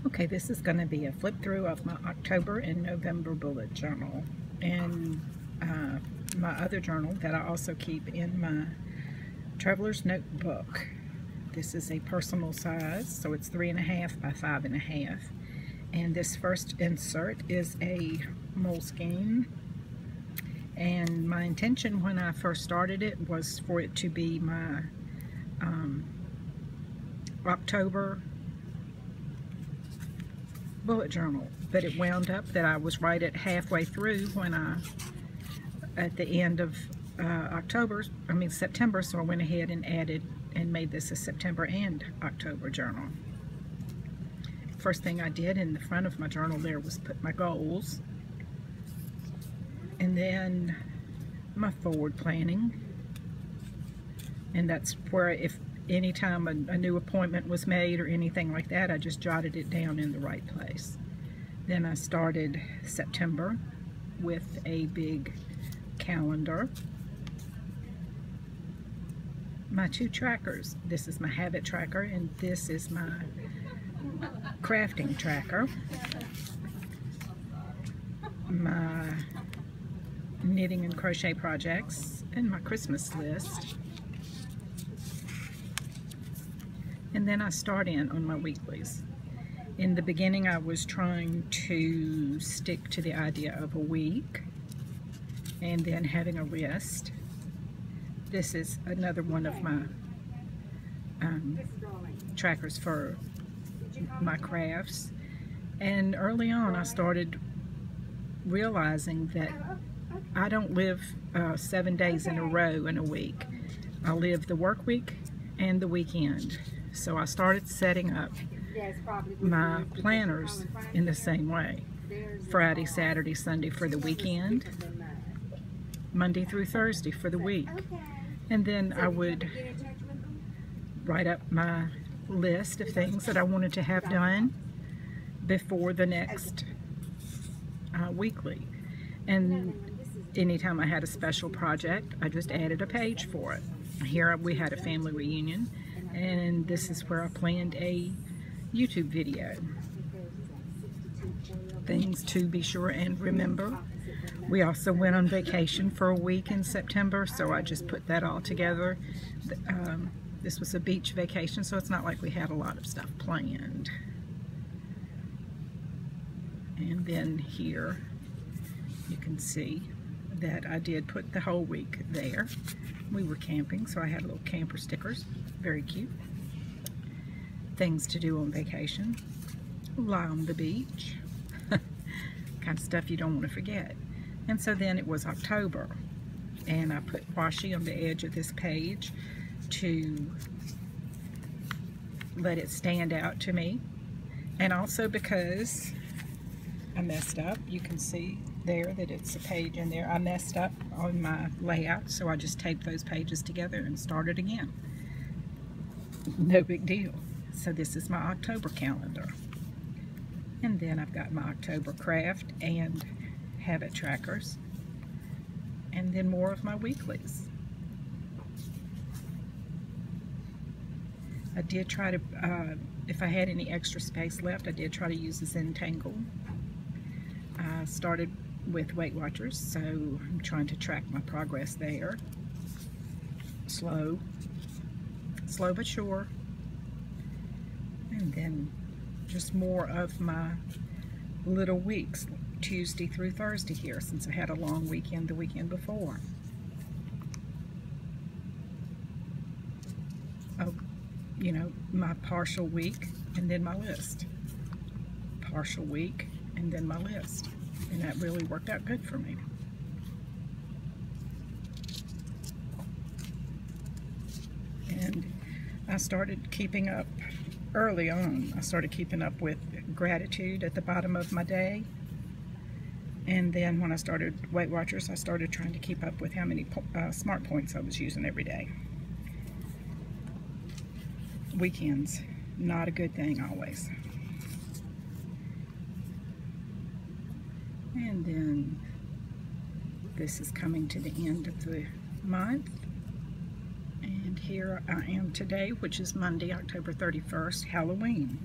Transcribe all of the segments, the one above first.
Okay, this is going to be a flip through of my October and November bullet journal, and my other journal that I also keep in my traveler's notebook. This is a personal size, so it's 3.5 by 5.5, and this first insert is a moleskin. And my intention when I first started it was for it to be my October bullet journal, but it wound up that I was right at halfway through when at the end of September, so I went ahead and added and made this a September and October journal. First thing I did in the front of my journal there was put my goals, and then my forward planning, and that's where if anytime a new appointment was made or anything like that, I just jotted it down in the right place. Then I started September with a big calendar. My two trackers, this is my habit tracker and this is my crafting tracker. My knitting and crochet projects and my Christmas list. And then I start in on my weeklies. In the beginning I was trying to stick to the idea of a week and then having a list. This is another one of my trackers for my crafts. And early on I started realizing that I don't live 7 days in a row in a week. I live the work week and the weekend. So I started setting up my planners in the same way. Friday, Saturday, Sunday for the weekend, Monday through Thursday for the week. And then I would write up my list of things that I wanted to have done before the next weekly. And anytime I had a special project, I just added a page for it. Here we had a family reunion, and this is where I planned a YouTube video. Things to be sure and remember. We also went on vacation for a week in September, so I just put that all together. This was a beach vacation, so it's not like we had a lot of stuff planned. And then here you can see that I did put the whole week there. We were camping, so I had little camper stickers. Very cute. Things to do on vacation. Lie on the beach. Kind of stuff you don't want to forget. And so then it was October, and I put washi on the edge of this page to let it stand out to me. And also because I messed up, you can see there that it's a page in there. I messed up on my layout, so I just taped those pages together and started again. No big deal. So this is my October calendar. And then I've got my October craft and habit trackers. And then more of my weeklies. I did try to, if I had any extra space left, I did try to use this Zentangle. I started with Weight Watchers, so I'm trying to track my progress there. Slow but sure. And then just more of my little weeks, Tuesday through Thursday here, since I had a long weekend the weekend before. Oh, you know, my partial week and then my list. Partial week and then my list. And that really worked out good for me. And I started keeping up early on. I started keeping up with gratitude at the bottom of my day. And then when I started Weight Watchers, I started trying to keep up with how many smart points I was using every day. Weekends, not a good thing always. And then this is coming to the end of the month. And here I am today, which is Monday, October 31st, Halloween.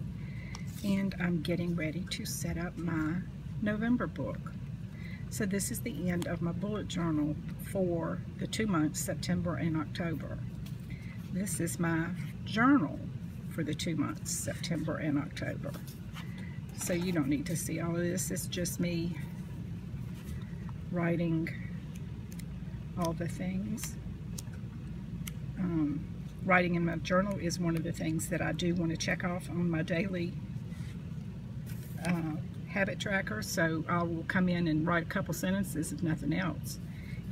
and I'm getting ready to set up my November book. So this is the end of my bullet journal for the 2 months, September and October. This is my journal for the 2 months, September and October. So you don't need to see all of this. It's just me writing all the things. Writing in my journal is one of the things that I do want to check off on my daily habit tracker, so I will come in and write a couple sentences if nothing else.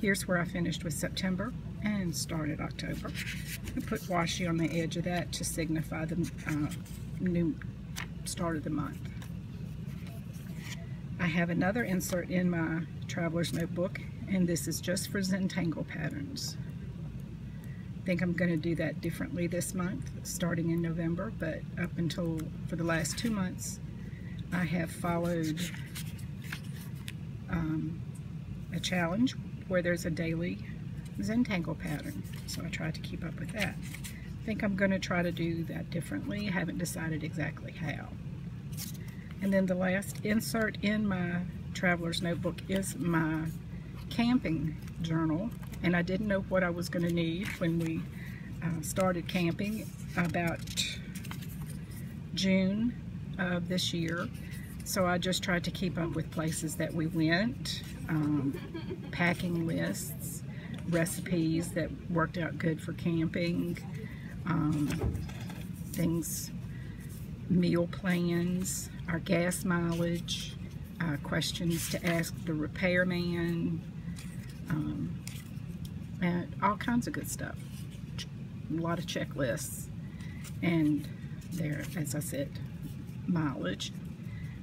Here's where I finished with September and started October. I put washi on the edge of that to signify the new start of the month. I have another insert in my traveler's notebook, and this is just for Zentangle patterns. I think I'm going to do that differently this month, starting in November, but up until for the last 2 months, I have followed a challenge where there's a daily Zentangle pattern, so I try to keep up with that. I think I'm going to try to do that differently. I haven't decided exactly how. And then the last insert in my traveler's notebook is my camping journal, and I didn't know what I was going to need when we started camping about June of this year, so I just tried to keep up with places that we went, packing lists, recipes that worked out good for camping, things, meal plans, our gas mileage, questions to ask the repairman, and all kinds of good stuff. A lot of checklists, and there, as I said, mileage.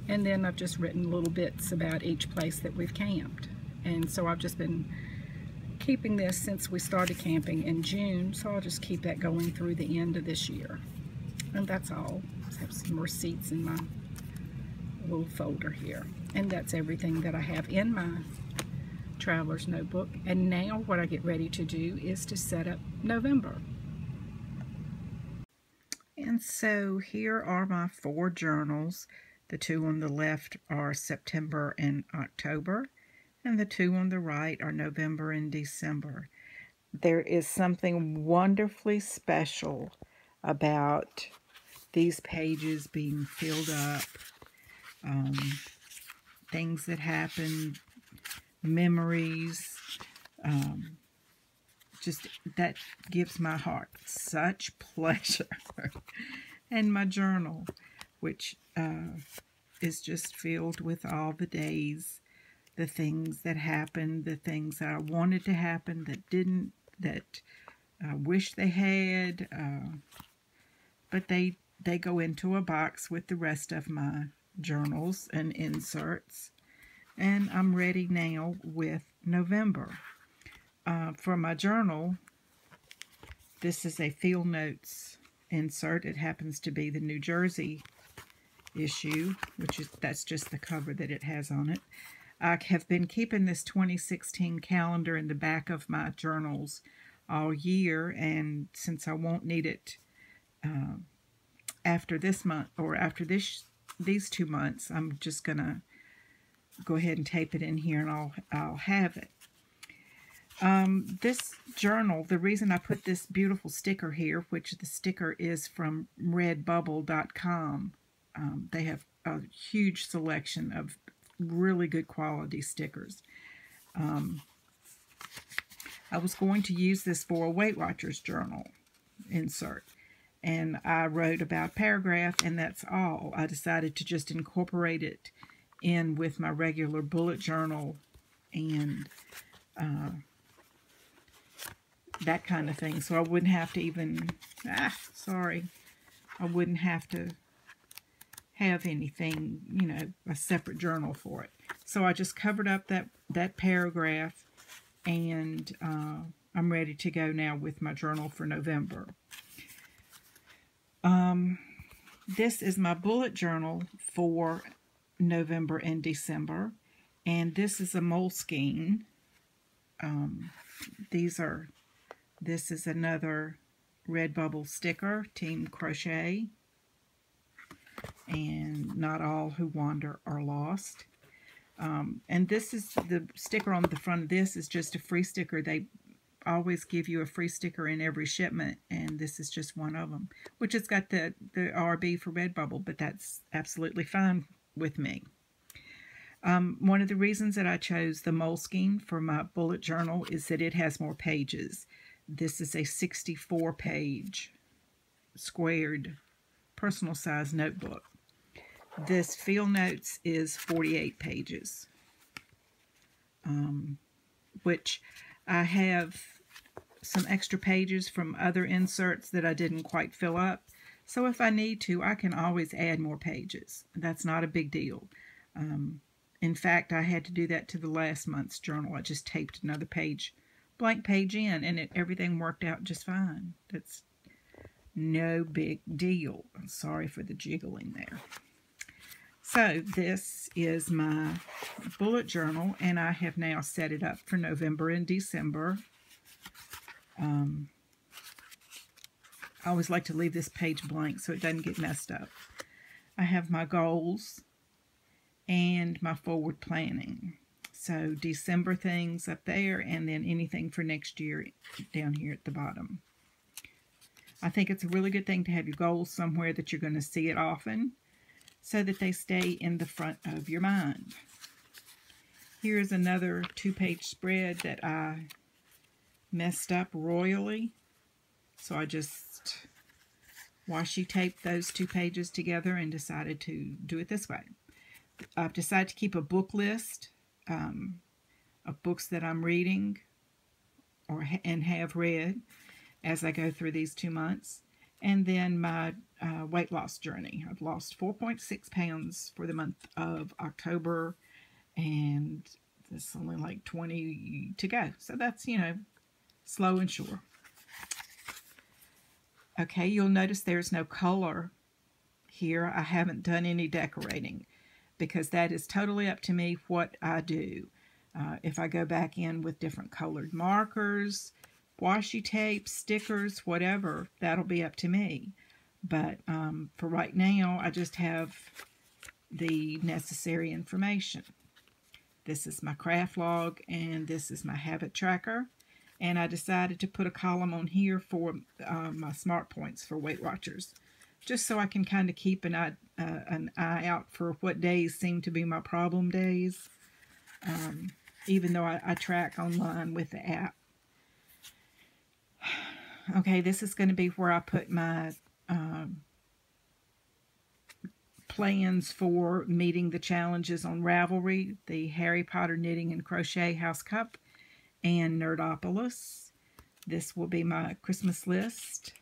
And then I've just written little bits about each place that we've camped. And so I've just been keeping this since we started camping in June, so I'll just keep that going through the end of this year. And that's all. I have some receipts in my little folder here. And that's everything that I have in my traveler's notebook. And now what I get ready to do is to set up November. And so here are my 4 journals. The 2 on the left are September and October, and the 2 on the right are November and December. There is something wonderfully special about these pages being filled up, things that happened, memories, just that gives my heart such pleasure. And my journal, which is just filled with all the days, the things that happened, the things that I wanted to happen that didn't, that I wish they had, but they go into a box with the rest of my journals and inserts. And I'm ready now with November. For my journal, this is a field notes insert. It happens to be the New Jersey issue, that's just the cover that it has on it. I have been keeping this 2016 calendar in the back of my journals all year, and since I won't need it after this month, or after these 2 months, I'm just gonna go ahead and tape it in here, and I'll have it. This journal, the reason I put this beautiful sticker here, which the sticker is from redbubble.com, they have a huge selection of really good quality stickers. I was going to use this for a Weight Watchers journal insert, and I wrote about paragraph, and that's all. I decided to just incorporate it in with my regular bullet journal and that kind of thing, so I wouldn't have to even, I wouldn't have to have anything, you know, a separate journal for it. So I just covered up that paragraph, and I'm ready to go now with my journal for November. This is my bullet journal for November and December, and this is a Moleskine. This is another Redbubble sticker, Team Crochet. and not all who wander are lost. And this is the sticker on the front of this is just a free sticker. They always give you a free sticker in every shipment, and this is just one of them, which has got the RB for Redbubble, but that's absolutely fine with me. One of the reasons that I chose the Moleskine for my bullet journal is that it has more pages. This is a 64-page squared personal size notebook. This Field Notes is 48 pages, which I have some extra pages from other inserts that I didn't quite fill up. So if I need to, I can always add more pages. That's not a big deal. In fact, I had to do that to the last month's journal. I just taped another blank page in, and everything worked out just fine. That's no big deal. I'm sorry for the jiggling there. So this is my bullet journal, and I have now set it up for November and December. I always like to leave this page blank so it doesn't get messed up. I have my goals and my forward planning. So December things up there, and then anything for next year down here at the bottom. I think it's a really good thing to have your goals somewhere that you're going to see it often, so that they stay in the front of your mind. Here's another 2-page spread that I messed up royally. So I just washi taped those 2 pages together and decided to do it this way. I've decided to keep a book list of books that I'm reading and have read as I go through these 2 months. And then my weight loss journey. I've lost 4.6 pounds for the month of October, and there's only like 20 to go. So that's, you know, slow and sure. Okay, you'll notice there's no color here. I haven't done any decorating because that is totally up to me what I do. If I go back in with different colored markers, washi tape, stickers, whatever, that'll be up to me. But for right now, I just have the necessary information. This is my craft log, and this is my habit tracker. And I decided to put a column on here for my smart points for Weight Watchers, just so I can kind of keep an eye out for what days seem to be my problem days, even though I track online with the app. Okay, this is going to be where I put my plans for meeting the challenges on Ravelry, the Harry Potter Knitting and Crochet House Cup, and Nerdopolis. This will be my Christmas list.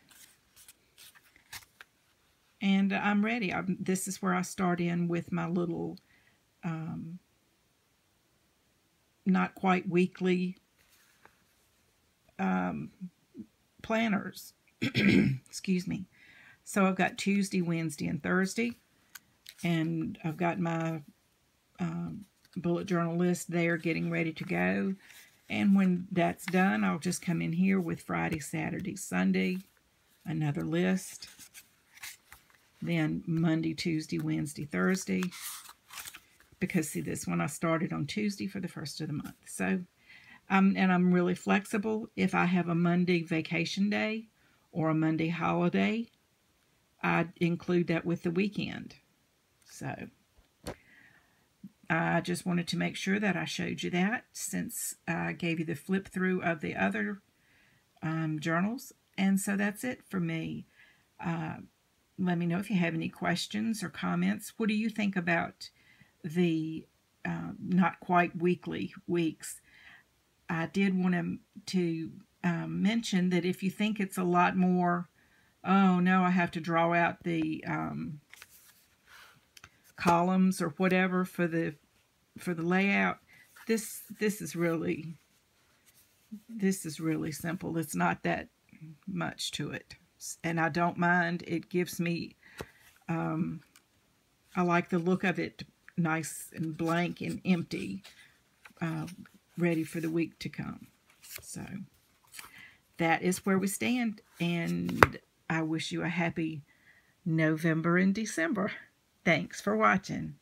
And I'm ready. This is where I start in with my little not quite weekly planners. Excuse me. So I've got Tuesday, Wednesday, and Thursday, and I've got my bullet journal list there getting ready to go. And when that's done, I'll just come in here with Friday, Saturday, Sunday, another list. Then Monday, Tuesday, Wednesday, Thursday. Because see, this one I started on Tuesday for the first of the month. So, and I'm really flexible. If I have a Monday vacation day or a Monday holiday, I include that with the weekend. So, I just wanted to make sure that I showed you that, since I gave you the flip through of the other journals. And so that's it for me. Let me know if you have any questions or comments. What do you think about the not quite weekly weeks? I did want to mention that if you think it's a lot more, oh no, I have to draw out the columns or whatever for the layout, this is really simple. It's not that much to it, and I don't mind. It gives me I like the look of it, nice and blank and empty, ready for the week to come. So that is where we stand, and I wish you a happy November and December. Thanks for watching.